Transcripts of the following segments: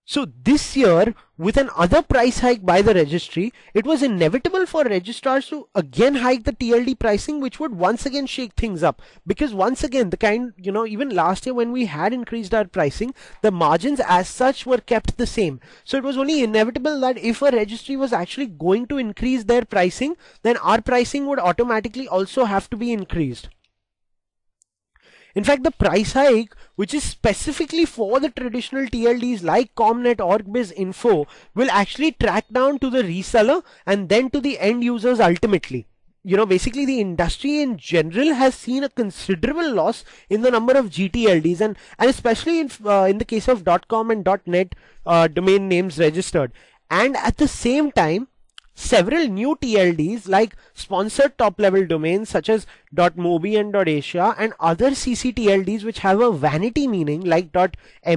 So this year, with another price hike by the registry, it was inevitable for registrars to again hike the TLD pricing, which would once again shake things up. Because once again, the kind, even last year when we had increased our pricing, the margins as such were kept the same. So it was only inevitable that if a registry was actually going to increase their pricing, then our pricing would automatically also have to be increased. In fact, the price hike, which is specifically for the traditional TLDs like Comnet, Orgbiz, Info, will actually track down to the reseller and then to the end users ultimately. Basically the industry in general has seen a considerable loss in the number of GTLDs and especially in the case of .com and .net domain names registered. And at the same time, several new TLDs like sponsored top level domains such as .mobi and .asia and other CCTLDs which have a vanity meaning like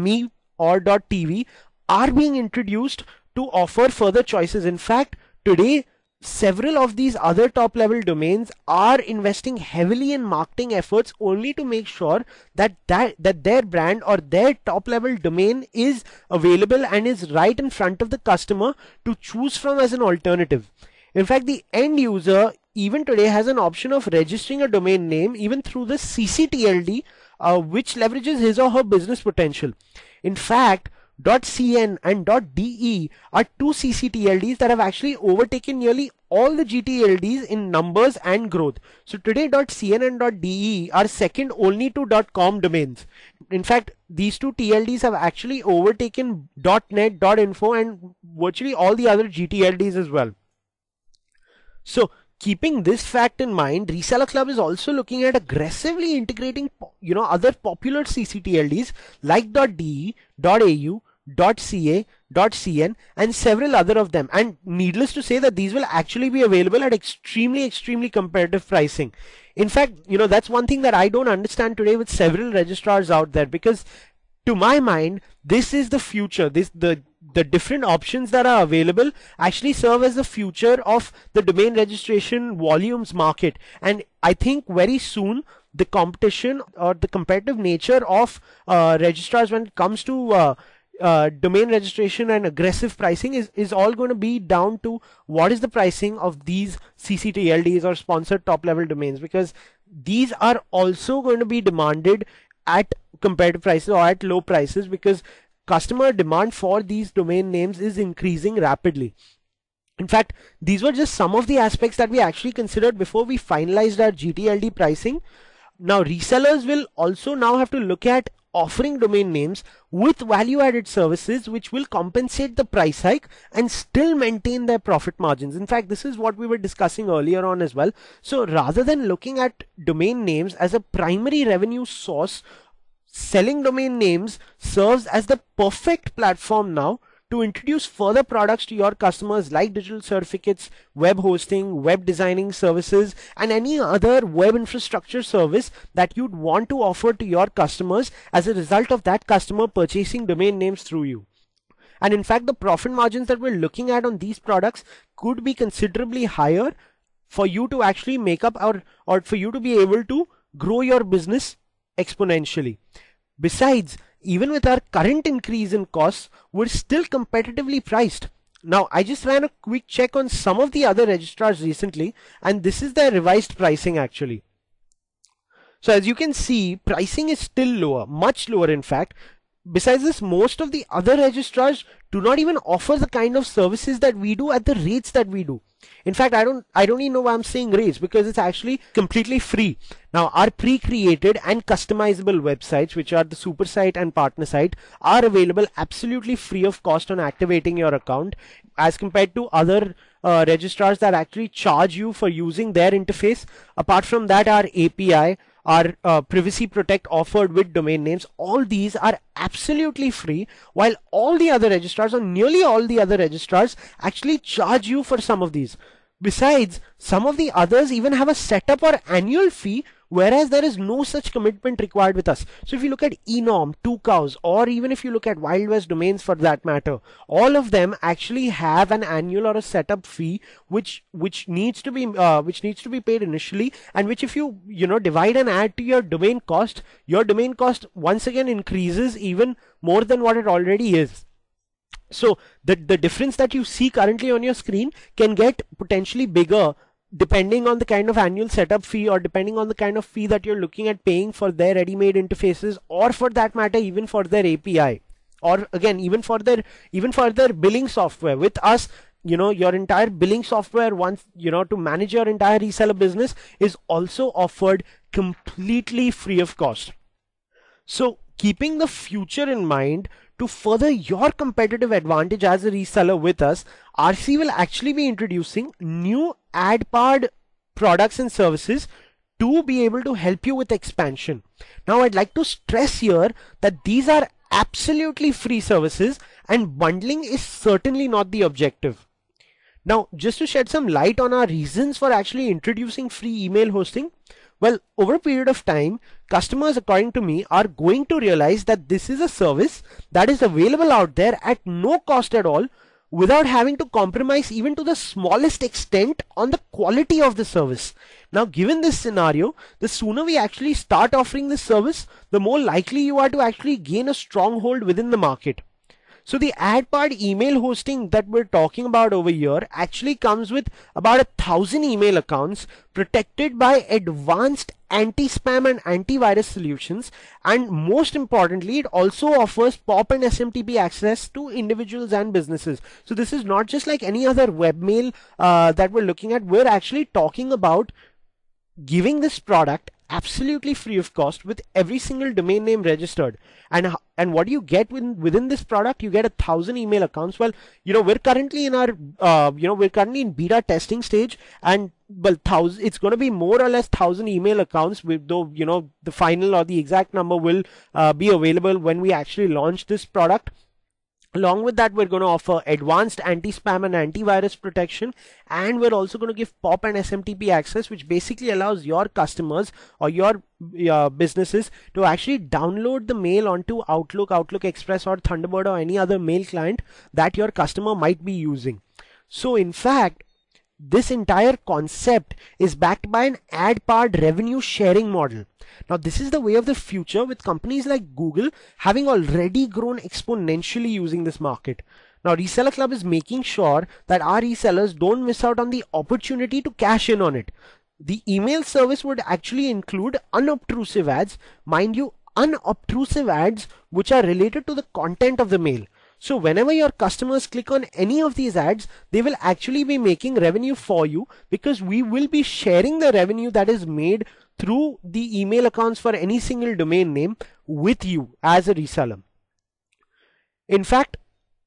.me or .tv are being introduced to offer further choices. In fact, today several of these other top level domains are investing heavily in marketing efforts only to make sure that their brand or their top level domain is available and is right in front of the customer to choose from as an alternative. In fact, the end user even today has an option of registering a domain name even through the CCTLD, which leverages his or her business potential. In fact, .cn and .de are two CCTLDs that have actually overtaken nearly all the GTLDs in numbers and growth. So today .cn and .de are second only to .com domains. In fact, these two TLDs have actually overtaken .net, .info and virtually all the other GTLDs as well. So keeping this fact in mind, ResellerClub is also looking at aggressively integrating other popular CCTLDs like .de, .au, .ca, .cn and several other of them, and needless to say that these will actually be available at extremely competitive pricing. In fact, that's one thing that I don't understand today with several registrars out there, because to my mind this is the future. The different options that are available actually serve as the future of the domain registration volumes market, and I think very soon the competition or the competitive nature of registrars when it comes to domain registration and aggressive pricing is all going to be down to what is the pricing of these CCTLDs or sponsored top level domains, because these are also going to be demanded at competitive prices or at low prices, because customer demand for these domain names is increasing rapidly. In fact, these were just some of the aspects that we actually considered before we finalized our GTLD pricing. Now resellers will also now have to look at offering domain names with value-added services which will compensate the price hike and still maintain their profit margins. In fact, this is what we were discussing earlier on as well. So rather than looking at domain names as a primary revenue source, selling domain names serves as the perfect platform now to introduce further products to your customers like digital certificates, web hosting, web designing services, and any other web infrastructure service that you'd want to offer to your customers as a result of that customer purchasing domain names through you. And in fact, the profit margins that we're looking at on these products could be considerably higher for you to actually make up or for you to be able to grow your business exponentially. Besides, even with our current increase in costs, we're still competitively priced. Now, I just ran a quick check on some of the other registrars recently, and this is their revised pricing actually. So as you can see, pricing is still lower, much lower in fact. Besides this, most of the other registrars do not even offer the kind of services that we do at the rates that we do. In fact, I don't even know why I'm saying rates, because it's actually completely free. Now, our pre-created and customizable websites, which are the super site and partner site, are available absolutely free of cost on activating your account, as compared to other registrars that actually charge you for using their interface. Apart from that, our API, our privacy protect offered with domain names, all these are absolutely free, while all the other registrars, or nearly all the other registrars, actually charge you for some of these. Besides, some of the others even have a setup or annual fee, whereas there is no such commitment required with us. So if you look at eNorm, 2Cows, or even if you look at Wild West Domains for that matter, all of them actually have an annual or a setup fee which needs to be paid initially, and which if you divide and add to your domain cost once again increases even more than what it already is. So the difference that you see currently on your screen can get potentially bigger depending on the kind of annual setup fee, or depending on the kind of fee that you're looking at paying for their ready-made interfaces, or for that matter even for their API, or again even for their billing software. With us, your entire billing software, once to manage your entire reseller business, is also offered completely free of cost. So keeping the future in mind, to further your competitive advantage as a reseller with us, RC will actually be introducing new ad-powered products and services to be able to help you with expansion. Now I'd like to stress here that these are absolutely free services, and bundling is certainly not the objective. Now, just to shed some light on our reasons for actually introducing free email hosting, well, over a period of time, customers, according to me, are going to realize that this is a service that is available out there at no cost at all, without having to compromise even to the smallest extent on the quality of the service. Now, given this scenario, the sooner we actually start offering this service, the more likely you are to actually gain a stronghold within the market. So the ad-powered email hosting that we're talking about over here actually comes with about 1,000 email accounts protected by advanced anti-spam and antivirus solutions, and most importantly, it also offers POP and SMTP access to individuals and businesses. So this is not just like any other webmail that we're looking at. We're actually talking about giving this product absolutely free of cost with every single domain name registered. And what do you get within this product? You get 1,000 email accounts. Well, we're currently in our we're currently in beta testing stage, and well, it's going to be more or less 1,000 email accounts, though the final or the exact number will be available when we actually launch this product. Along with that, we're going to offer advanced anti-spam and antivirus protection, and we're also going to give POP and SMTP access, which basically allows your customers or your businesses to actually download the mail onto Outlook, Outlook Express, or Thunderbird, or any other mail client that your customer might be using. So in fact, this entire concept is backed by an ad-powered revenue sharing model. Now, this is the way of the future, with companies like Google having already grown exponentially using this market. Now, ResellerClub is making sure that our resellers don't miss out on the opportunity to cash in on it. The email service would actually include unobtrusive ads, mind you, unobtrusive ads which are related to the content of the mail. So whenever your customers click on any of these ads, they will actually be making revenue for you, because we will be sharing the revenue that is made through the email accounts for any single domain name with you as a reseller. In fact,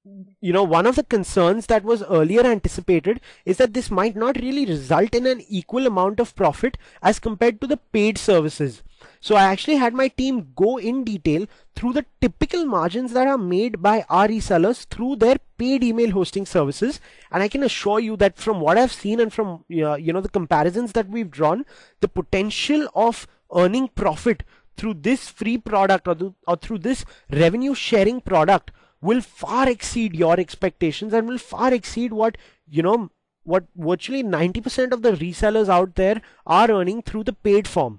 one of the concerns that was earlier anticipated is that this might not really result in an equal amount of profit as compared to the paid services. So I actually had my team go in detail through the typical margins that are made by our resellers through their paid email hosting services, and I can assure you that from what I've seen and from the comparisons that we've drawn, the potential of earning profit through this free product or through this revenue sharing product will far exceed your expectations, and will far exceed what virtually 90% of the resellers out there are earning through the paid form.